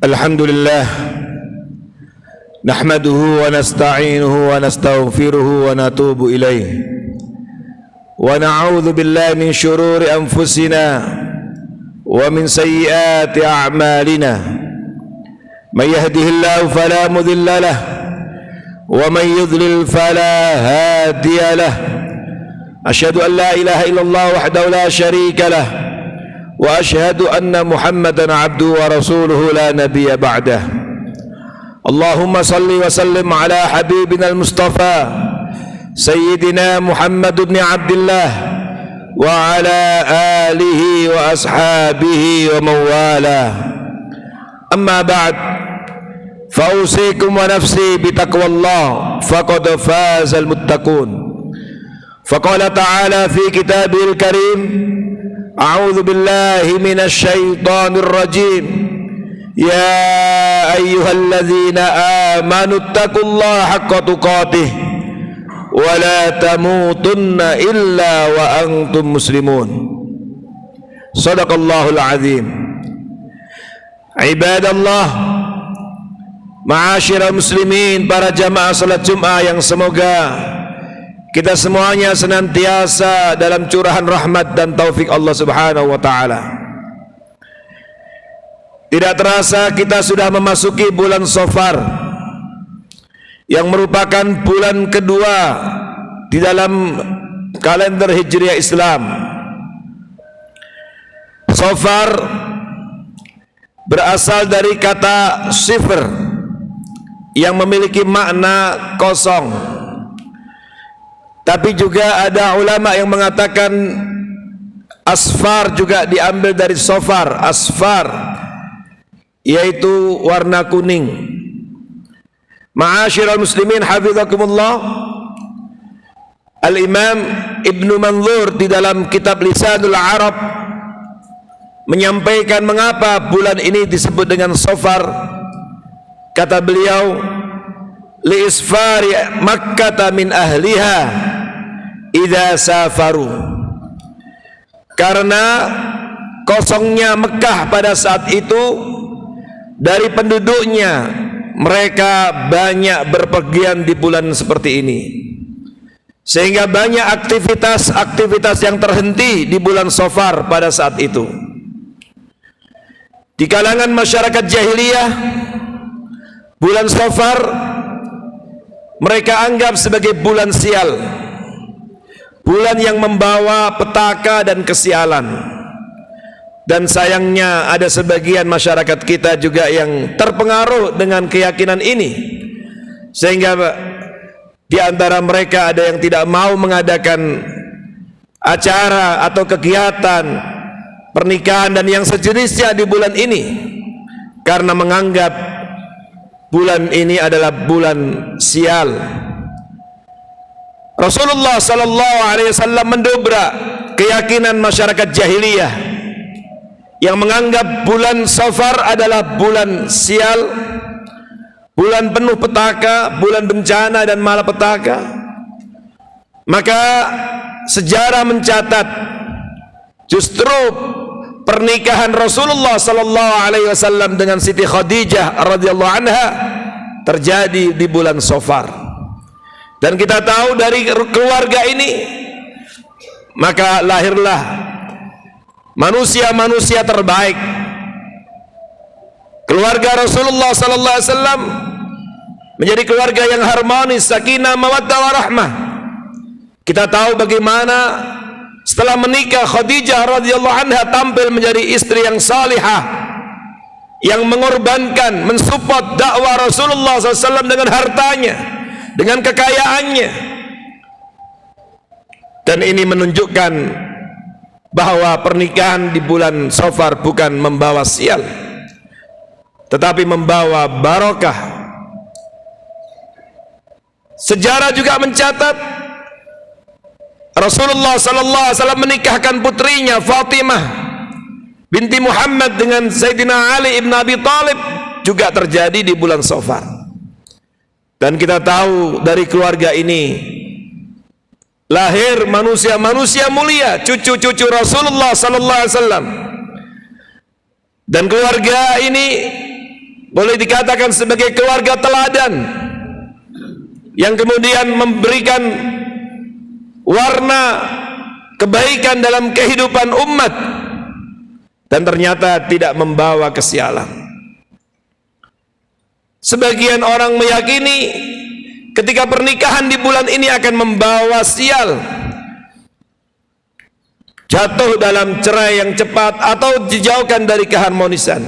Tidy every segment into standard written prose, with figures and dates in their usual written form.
Alhamdulillah nahmaduhu wa nasta'inuhu wa nastaghfiruhu wa natubu ilaih wa na'udzu billahi min syururi anfusina wa min sayyiati a'malina may yahdihillahu fala mudilla lahu wa may yudlil fala hadiya lahu asyhadu an la ilaha illallah wahdahu la syarika lahu wa asyhadu anna Muhammadan abduhu wa rasuluhu la nabiyya ba'dah. Allahumma salli wa sallim ala habibina al-Mustafa Sayyidina Muhammad ibn Abdullah wa ala alihi wa ashabihi wa mawala. Amma ba'd, fa usikum wa nafsi bi taqwallah faqad faza al-muttaqun. Faqala ta'ala fi kitabihil karim, a'udzu billahi minasy syaithanir rajim. Ya ayyuhalladzina amanu taqullaha haqqa tuqatih wa la tamutunna illa wa antum muslimun. Shadaqallahul azim. Ibadallah, ma'asyiral muslimin, para jamaah salat Jumat yang semoga kita semuanya senantiasa dalam curahan rahmat dan taufik Allah Subhanahu wa taala. Tidak terasa kita sudah memasuki bulan Shafar yang merupakan bulan kedua di dalam kalender Hijriah Islam. Shafar berasal dari kata sifr yang memiliki makna kosong. Tapi juga ada ulama yang mengatakan asfar juga diambil dari sofar. Asfar yaitu warna kuning. Ma'asyiral muslimin hafizakumullah, Al-Imam Ibnu Manzur di dalam kitab Lisanul Arab menyampaikan mengapa bulan ini disebut dengan sofar. Kata beliau, li isfari Makkah min ahliha idza safaru, karena kosongnya Mekah pada saat itu dari penduduknya, mereka banyak berpergian di bulan seperti ini, sehingga banyak aktivitas-aktivitas yang terhenti di bulan Shafar pada saat itu. Di kalangan masyarakat jahiliyah, bulan Shafar mereka anggap sebagai bulan sial, bulan yang membawa petaka dan kesialan. Dan sayangnya ada sebagian masyarakat kita juga yang terpengaruh dengan keyakinan ini, sehingga di antara mereka ada yang tidak mau mengadakan acara atau kegiatan pernikahan dan yang sejenisnya di bulan ini, karena menganggap bulan ini adalah bulan sial. Rasulullah sallallahu alaihi wasallam mendobrak keyakinan masyarakat jahiliyah yang menganggap bulan Shafar adalah bulan sial, bulan penuh petaka, bulan bencana dan malapetaka. Maka sejarah mencatat justru pernikahan Rasulullah sallallahu alaihi wasallam dengan Siti Khadijah radhiyallahu anha terjadi di bulan Shafar. Dan kita tahu dari keluarga ini maka lahirlah manusia-manusia terbaik. Keluarga Rasulullah sallallahu alaihi wasallam menjadi keluarga yang harmonis, sakinah, mawaddah warahmah. Kita tahu bagaimana setelah menikah Khadijah radhiyallahu anha tampil menjadi istri yang salihah, yang mengorbankan, mensupport dakwah Rasulullah SAW dengan hartanya, dengan kekayaannya. Dan ini menunjukkan bahwa pernikahan di bulan Shafar bukan membawa sial, tetapi membawa barokah. Sejarah juga mencatat Rasulullah SAW menikahkan putrinya Fatimah binti Muhammad dengan Sayyidina Ali ibn Abi Thalib juga terjadi di bulan Shafar. Dan kita tahu dari keluarga ini lahir manusia-manusia mulia, cucu-cucu Rasulullah sallallahu alaihi wasallam. Dan keluarga ini boleh dikatakan sebagai keluarga teladan yang kemudian memberikan warna kebaikan dalam kehidupan umat dan ternyata tidak membawa kesialan. Sebagian orang meyakini ketika pernikahan di bulan ini akan membawa sial, jatuh dalam cerai yang cepat atau dijauhkan dari keharmonisan.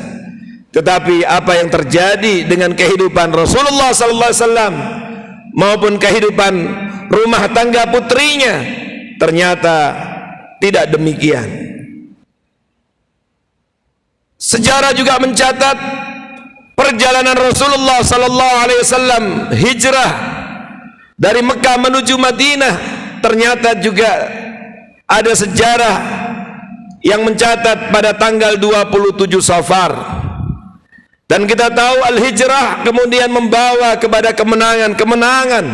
Tetapi apa yang terjadi dengan kehidupan Rasulullah sallallahu alaihi wasallam maupun kehidupan rumah tangga putrinya ternyata tidak demikian. Sejarah juga mencatat perjalanan Rasulullah sallallahu alaihi wasallam hijrah dari Mekah menuju Madinah, ternyata juga ada sejarah yang mencatat pada tanggal 27 Safar. Dan kita tahu al-hijrah kemudian membawa kepada kemenangan-kemenangan.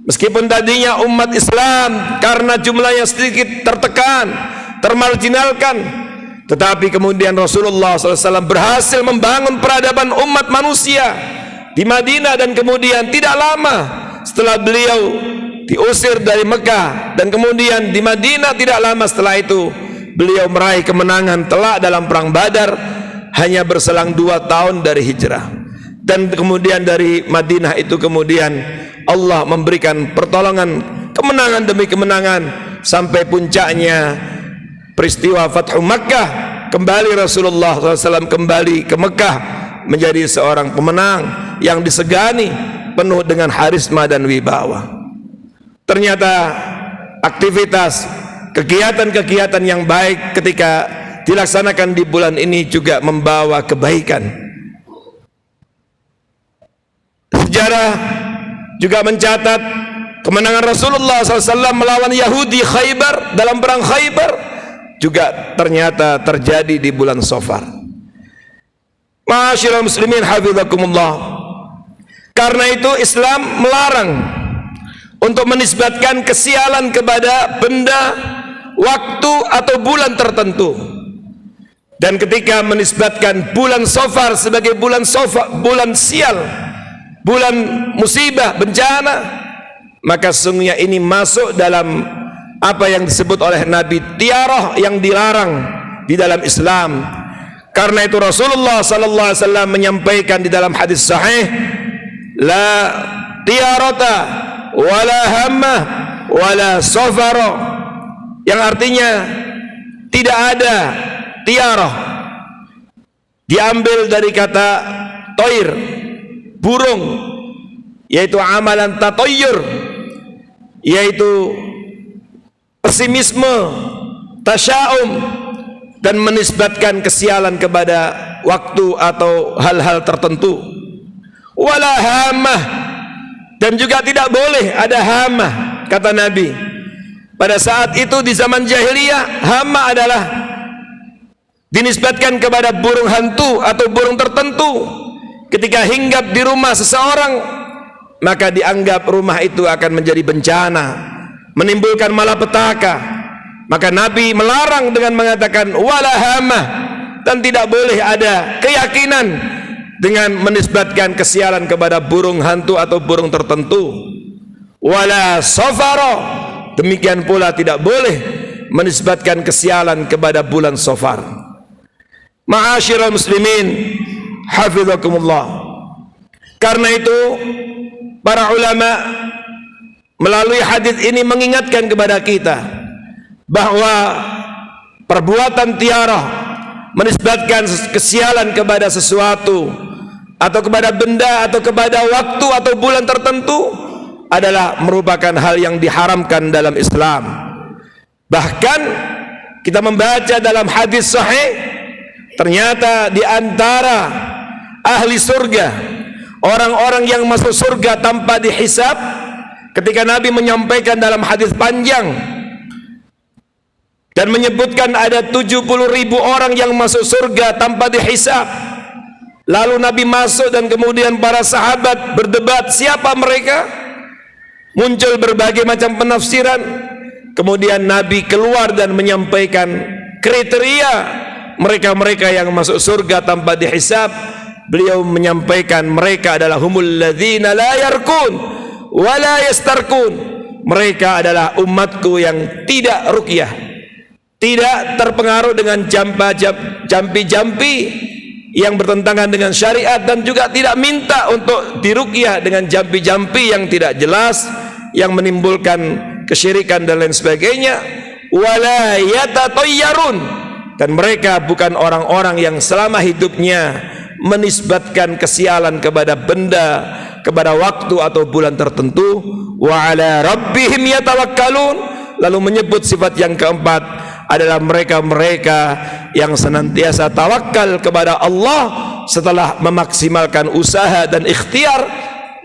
Meskipun tadinya umat Islam karena jumlahnya sedikit tertekan, termarginalkan, tetapi kemudian Rasulullah SAW berhasil membangun peradaban umat manusia di Madinah. Dan kemudian tidak lama setelah beliau diusir dari Mekah dan kemudian di Madinah, tidak lama setelah itu beliau meraih kemenangan telak dalam perang Badar, hanya berselang 2 tahun dari hijrah. Dan kemudian dari Madinah itu kemudian Allah memberikan pertolongan, kemenangan demi kemenangan, sampai puncaknya peristiwa Fathu Makkah. Kembali Rasulullah SAW kembali ke Mekah menjadi seorang pemenang yang disegani, penuh dengan harisma dan wibawa. Ternyata aktivitas kegiatan-kegiatan yang baik ketika dilaksanakan di bulan ini juga membawa kebaikan. Sejarah juga mencatat kemenangan Rasulullah SAW melawan Yahudi Khaybar dalam perang Khaybar juga ternyata terjadi di bulan Safar. Ma'asyiral muslimin hafizakumullah. Karena itu Islam melarang untuk menisbatkan kesialan kepada benda, waktu atau bulan tertentu. Dan ketika menisbatkan bulan Safar sebagai bulan sial, bulan musibah, bencana, maka sesungguhnya ini masuk dalam apa yang disebut oleh Nabi tiarah yang dilarang di dalam Islam. Karena itu Rasulullah sallallahu alaihi wasallam menyampaikan di dalam hadis sahih, la tiarata wala hammah wala safara, yang artinya tidak ada tiarah, diambil dari kata toir, burung, yaitu amalan tatoyur, yaitu pesimisme, tasya'um, dan menisbatkan kesialan kepada waktu atau hal-hal tertentu. Wala hamah, dan juga tidak boleh ada hamah, kata Nabi. Pada saat itu di zaman jahiliyah, hamah adalah dinisbatkan kepada burung hantu atau burung tertentu. Ketika hinggap di rumah seseorang, maka dianggap rumah itu akan menjadi bencana, menimbulkan malapetaka. Maka Nabi melarang dengan mengatakan wala hamah, dan tidak boleh ada keyakinan dengan menisbatkan kesialan kepada burung hantu atau burung tertentu. Wala safara, demikian pula tidak boleh menisbatkan kesialan kepada bulan Safar. Ma'asyiral muslimin hafizakumullah. Karena itu para ulama melalui hadis ini mengingatkan kepada kita bahwa perbuatan tiarah, menisbatkan kesialan kepada sesuatu atau kepada benda atau kepada waktu atau bulan tertentu adalah merupakan hal yang diharamkan dalam Islam. Bahkan kita membaca dalam hadis sahih, ternyata di antara ahli surga, orang-orang yang masuk surga tanpa dihisab, ketika Nabi menyampaikan dalam hadis panjang dan menyebutkan ada 70.000 orang yang masuk surga tanpa dihisab. Lalu Nabi masuk dan kemudian para sahabat berdebat siapa mereka. Muncul berbagai macam penafsiran. Kemudian Nabi keluar dan menyampaikan kriteria mereka-mereka yang masuk surga tanpa dihisab. beliau menyampaikan mereka adalah humul ladzina la yarkun wa la yastarkun. Mereka adalah umatku yang tidak ruqyah, tidak terpengaruh dengan jampi-jampi yang bertentangan dengan syariat, dan juga tidak minta untuk diruqyah dengan jampi-jampi yang tidak jelas, yang menimbulkan kesyirikan dan lain sebagainya. Wala yatatayyarun, dan mereka bukan orang-orang yang selama hidupnya menisbatkan kesialan kepada benda, kepada waktu atau bulan tertentu. Wa ala rabbihim yatawakkalun, lalu menyebut sifat yang keempat adalah mereka-mereka yang senantiasa tawakal kepada Allah setelah memaksimalkan usaha dan ikhtiar,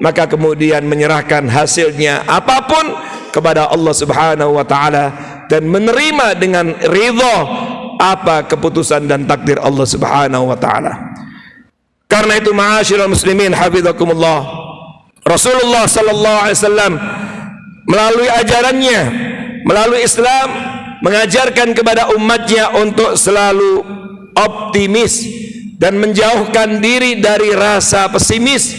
maka kemudian menyerahkan hasilnya apapun kepada Allah Subhanahu wa taala dan menerima dengan ridha apa keputusan dan takdir Allah Subhanahu wa taala. Karena itu ma'asyiral muslimin hafizakumullah, Rasulullah sallallahu alaihi wasallam melalui ajarannya, melalui Islam, mengajarkan kepada umatnya untuk selalu optimis dan menjauhkan diri dari rasa pesimis,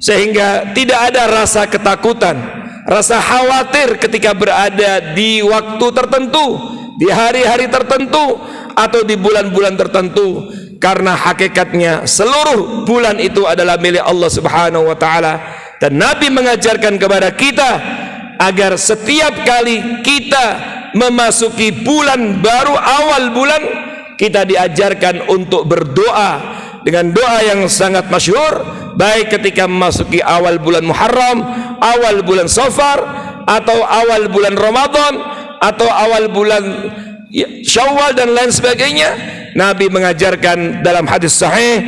sehingga tidak ada rasa ketakutan, rasa khawatir ketika berada di waktu tertentu, di hari-hari tertentu, atau di bulan-bulan tertentu. Karena hakikatnya seluruh bulan itu adalah milik Allah Subhanahu wa taala, dan Nabi mengajarkan kepada kita agar setiap kali kita memasuki bulan baru, awal bulan, kita diajarkan untuk berdoa dengan doa yang sangat masyhur, baik ketika memasuki awal bulan Muharram, awal bulan Safar, atau awal bulan Ramadan, atau awal bulan Syawal dan lain sebagainya. Nabi mengajarkan dalam hadis sahih,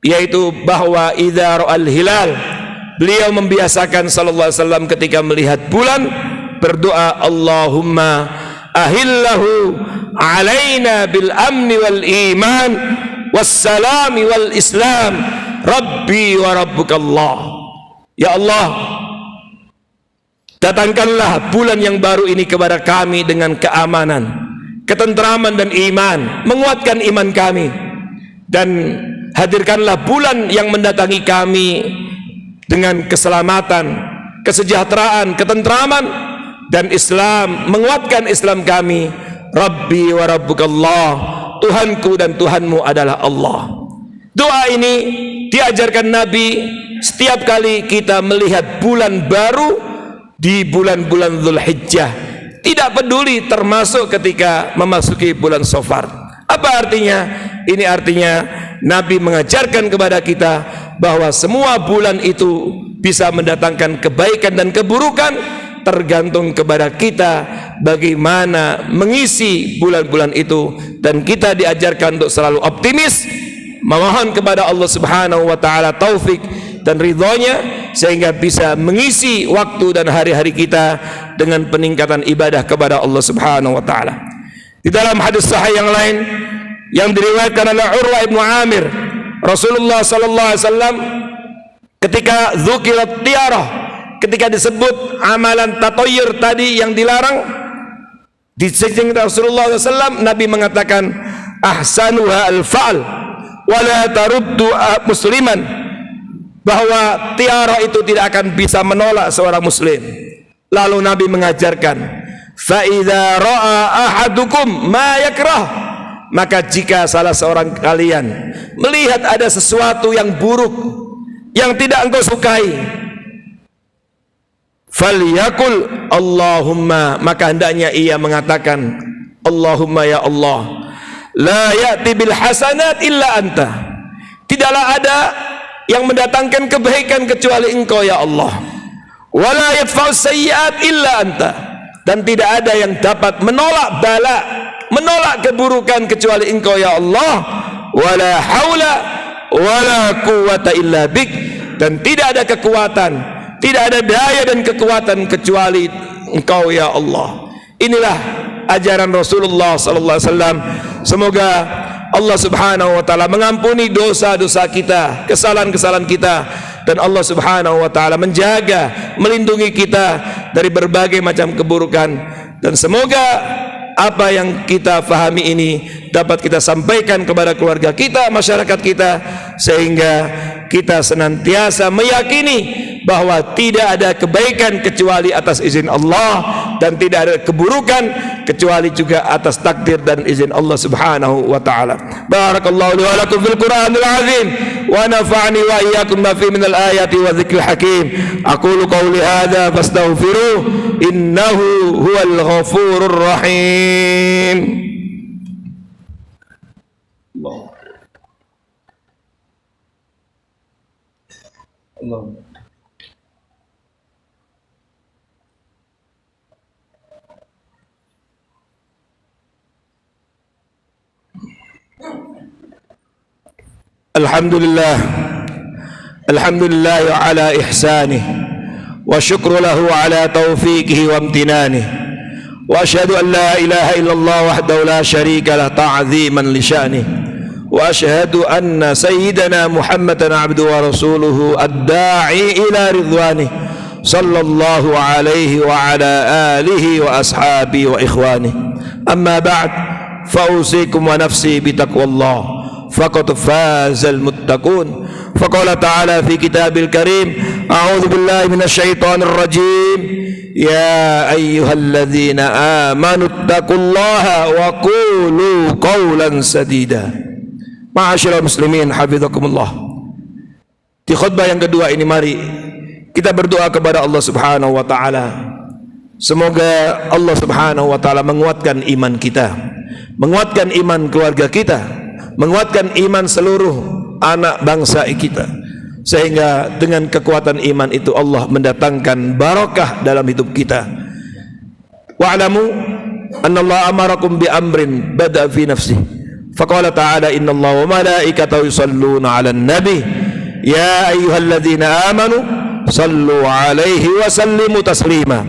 yaitu bahwa idza ra'al hilal, beliau membiasakan sallallahu alaihi wasallam ketika melihat bulan berdoa, Allahumma ahillahu alaina bil amni wal iman wassalami wal islam rabbi wa rabbukallah. Ya Allah, datangkanlah bulan yang baru ini kepada kami dengan keamanan, ketentraman dan iman, menguatkan iman kami, dan hadirkanlah bulan yang mendatangi kami dengan keselamatan, kesejahteraan, ketentraman dan Islam, menguatkan Islam kami. Rabbi wa rabbukallah, Tuhanku dan Tuhanmu adalah Allah. Doa ini diajarkan Nabi setiap kali kita melihat bulan baru di bulan-bulan Dzulhijjah, tidak peduli termasuk ketika memasuki bulan Safar. Apa artinya? Ini artinya Nabi mengajarkan kepada kita bahwa semua bulan itu bisa mendatangkan kebaikan dan keburukan, tergantung kepada kita bagaimana mengisi bulan-bulan itu. Dan kita diajarkan untuk selalu optimis, memohon kepada Allah Subhanahu wa taala taufik dan ridhonya, sehingga bisa mengisi waktu dan hari-hari kita dengan peningkatan ibadah kepada Allah Subhanahu wa taala. Di dalam hadis sahih yang lain yang diriwayatkan oleh Urwah ibnu Amir, Rasulullah sallallahu alaihi wasallam ketika dzukirat tiarah, ketika disebut amalan tatoyur tadi yang dilarang, di sisi Rasulullah SAW, Nabi mengatakan ahsanuha al-fa'al wala taruddu musliman, bahwa tiara itu tidak akan bisa menolak seorang muslim. Lalu Nabi mengajarkan, fa idza ra'a ahadukum ma yakrah, maka jika salah seorang kalian melihat ada sesuatu yang buruk yang tidak engkau sukai, falyakul Allahumma, maka hendaknya ia mengatakan, Allahumma ya Allah, la ya'ti bil hasanat illa anta, tidaklah ada yang mendatangkan kebaikan kecuali engkau ya Allah, wala yadfa'u sayyi'at illa anta, dan tidak ada yang dapat menolak bala, menolak keburukan kecuali engkau ya Allah, wala haula wala quwwata illa bik, dan tidak ada kekuatan, tidak ada daya dan kekuatan kecuali engkau ya Allah. Inilah ajaran Rasulullah sallallahu alaihi wasallam. Semoga Allah Subhanahu wa taala mengampuni dosa-dosa kita, kesalahan-kesalahan kita, dan Allah Subhanahu wa taala menjaga, melindungi kita dari berbagai macam keburukan. Dan semoga apa yang kita fahami ini dapat kita sampaikan kepada keluarga kita, masyarakat kita, sehingga kita senantiasa meyakini bahwa tidak ada kebaikan kecuali atas izin Allah, dan tidak ada keburukan kecuali juga atas takdir dan izin Allah Subhanahu wa taala. Barakallahu li wa lakum fil Qur'anil azim wa nafa'ani wa iyyakum ma fi minal ayati wa dzikril hakim. Aqulu qawli hadza fastaghfiruh innahu huwal ghafurur rahim. Allah. Alhamdulillah, alhamdulillah ala ihsanih, wa syukru lahu ala taufiqihi wa amtinanih, wa asyhadu an la ilaha illallah wahdahu la syarika lah ta'ziman li sya'nih, wa asyhadu anna sayyidana Muhammadan abduhu wa rasuluhu ad-da'i ila ridwanih sallallahu alaihi wa ala alihi wa ashabihi wa ikhwanih. Amma ba'd, fa usikum wa nafsi bi taqwallah faqad fazal muttaqun. Faqala ta'ala fi kitabil karim, a'udzu billahi minasy syaithanir rajim, ya ayyuhalladzina amanu taqullaha wa qulu qawlan sadida. Ma'asyiral muslimin hafizakumullah. Di khutbah yang kedua ini mari kita berdoa kepada Allah Subhanahu wa taala. Semoga Allah Subhanahu wa taala menguatkan iman kita, menguatkan iman keluarga kita, menguatkan iman seluruh anak bangsa kita, sehingga dengan kekuatan iman itu Allah mendatangkan barakah dalam hidup kita. Wa'lamu anna Allah amarakum bi amrin bada'a fi nafsihi, faqala ta'ala innallaha wa malaikatahu yusalluna 'alan nabi ya ayyuhalladzina amanu sallu 'alaihi wa sallimu taslima.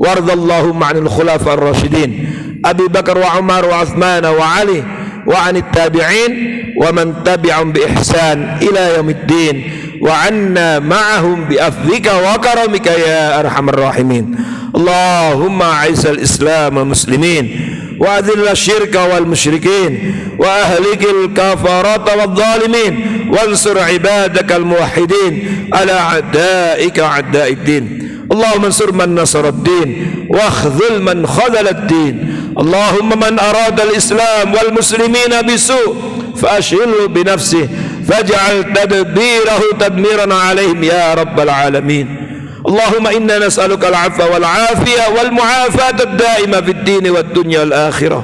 Wardallahu 'anil khulafa'ir rasyidin Abi Bakar wa Umar wa Utsman wa Ali wa 'anit tabi'in wa man tabi'ahum bi ihsan ila yaumiddin wa 'anna ma'ahum bi afdhika wa karamika ya arhamar rahimin. Allahumma 'izzal islam wal muslimin wa adhil syirka wal musyrikin wa ahlikil kafarata wal zalimin wansur ibadakal muwahhidin ala a'daika a'daiddin. Allahumma ansur man nasaraddin wa khzul man khadaladdin. Allahumma man arada al-islam wal muslimina bisu' fa'ashghilhu bi nafsihi faj'al tadbirahu tadmiran 'alaihim ya rabbal alamin. Allahumma inna nas'aluka al-'afwa wal 'afiyah wal mu'afata ad-da'ima fid din wad dunya wal akhirah.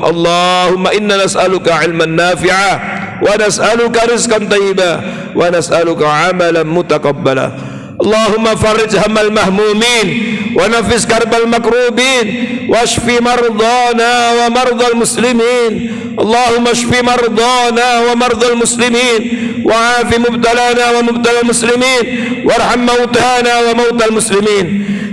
Allahumma inna nas'aluka 'ilman nafi'a wa nas'aluka rizqan thayyiba wa nas'aluka 'amalan mutaqabbala. Allahumma farrij hammal mahmumin wa nafis karbal makrubin washfi mardana wa mardal muslimin. Allahumma shfi mardana wa mardal muslimin wa afi mubtalana wa mubtalal muslimin warham mautana wa mautal muslimin.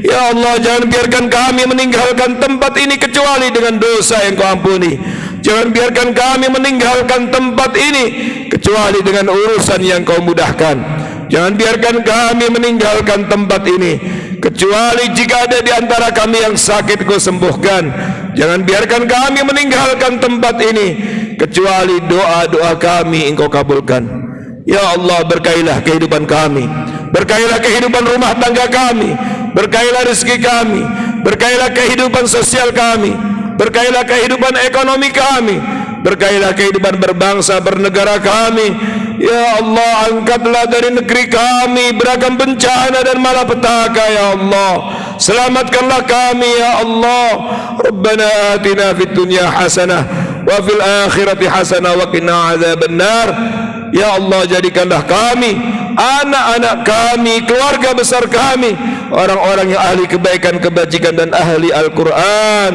Ya Allah, jangan biarkan kami meninggalkan tempat ini kecuali dengan dosa yang Kau ampuni. Jangan biarkan kami meninggalkan tempat ini kecuali dengan urusan yang Kau mudahkan. Jangan biarkan kami meninggalkan tempat ini kecuali jika ada di antara kami yang sakit Kau sembuhkan. Jangan biarkan kami meninggalkan tempat ini kecuali doa-doa kami Engkau kabulkan. Ya Allah, berkailah kehidupan kami, berkailah kehidupan rumah tangga kami, berkailah rezeki kami, berkailah kehidupan sosial kami, berkailah kehidupan ekonomi kami, berkailah kehidupan berbangsa bernegara kami. Ya Allah, angkatlah dari negeri kami beragam bencana dan malapetaka ya Allah. Selamatkanlah kami ya Allah. Rabbana atina fid dunya hasanah wa fil akhirati hasanah wa qina adzabannar. Ya Allah, jadikanlah kami, anak-anak kami, keluarga besar kami, orang-orang yang ahli kebaikan, kebajikan dan ahli Al-Quran.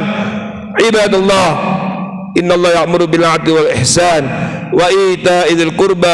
Ibadallah, innallaha ya'muru bil 'adli wal ihsan wa ita'i dzil qurba